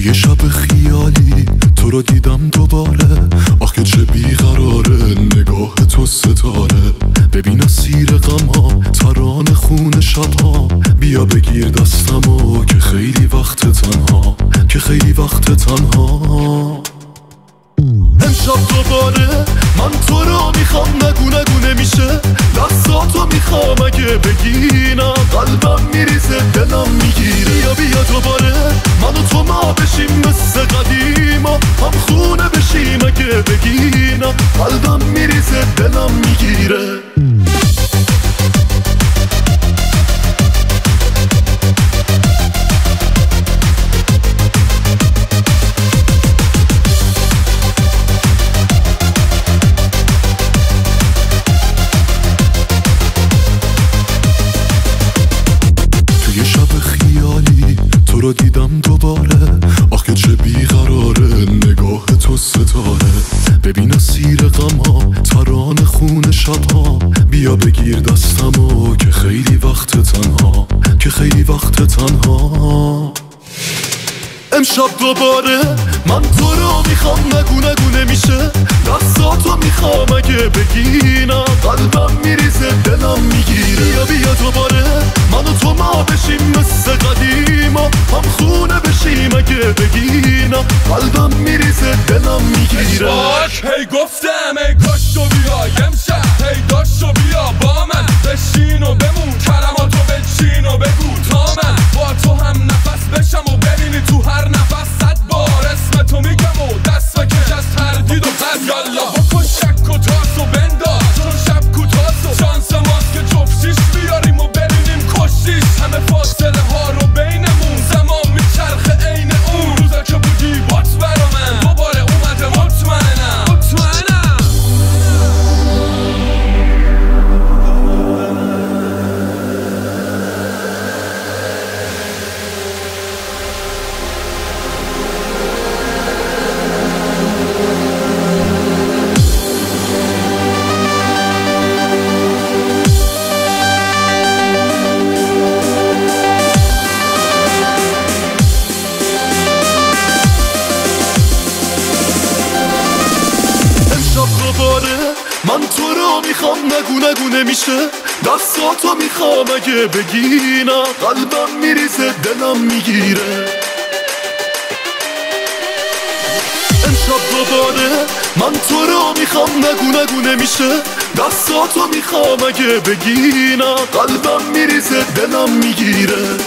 توی شب خیالی تو رو دیدم دوباره، آخ که چه بیقراره نگاه تو ستاره. ببین اسیر غم‌ها ترانه خون شب‌ها، بیا بگیر دستمو که خیلی وقت تنها، که خیلی وقت تنها. امشب دوباره من تو رو میخوام، نگو نگو نمیشه، دستاتو میخوام اگه بگینم قلبم میریزه دلم میگیره. بیا بیا دوباره من و تو ما بشیم مثل قدیما، هم خونه بشیم اگه بگینم قلبم میریزه دلم میگیره. تو رو دیدم دوباره، آخ که چه بیقراره نگاه تو ستاره. ببین اسیر غم‌ها ترانه خون شب‌ها، بیا بگیر دستمو که خیلی وقت تنها، که خیلی وقت تنها. امشب دوباره من تو رو میخوام، نگو نگو نمیشه، دستاتو میخوام اگه بگینم قلبم میریزه دلم میگیره. بیا بیا دوباره من و تو ما بشیم مثل قدیما، هم خونه بشیم اگه بگینم قلبم میریزه دلم میگیره. هی گفتم ای کاش تو بیای امشب، هی داشت تو بیا با من بشین و بمون، کلماتو بچین و بگو تا من با تو هم نفس بشم و ببینی تو هر نفس 100 بار اسم تو میگم و دست بکش از تردید و پس. یالا بکن شک و تاس و بنداز چون شب کوتاست و شانس ماست که جفتیش بیاریم و ببینیم کشتیش. همه فاصله ها رو بینمون زمان میچرخه عین اون روزا که بودی بات برا من دوباره اومده. مطمئنم من تو رو میخوام، نگو نگو نمیشه، دستاتو میخوام اگه بگینم قلبم میریزه دلم میگیره. امشب دوباره من تو رو میخوام، نگو نگو نمیشه، دستاتو میخوام اگه بگینم قلبم میریزه دلم میگیره.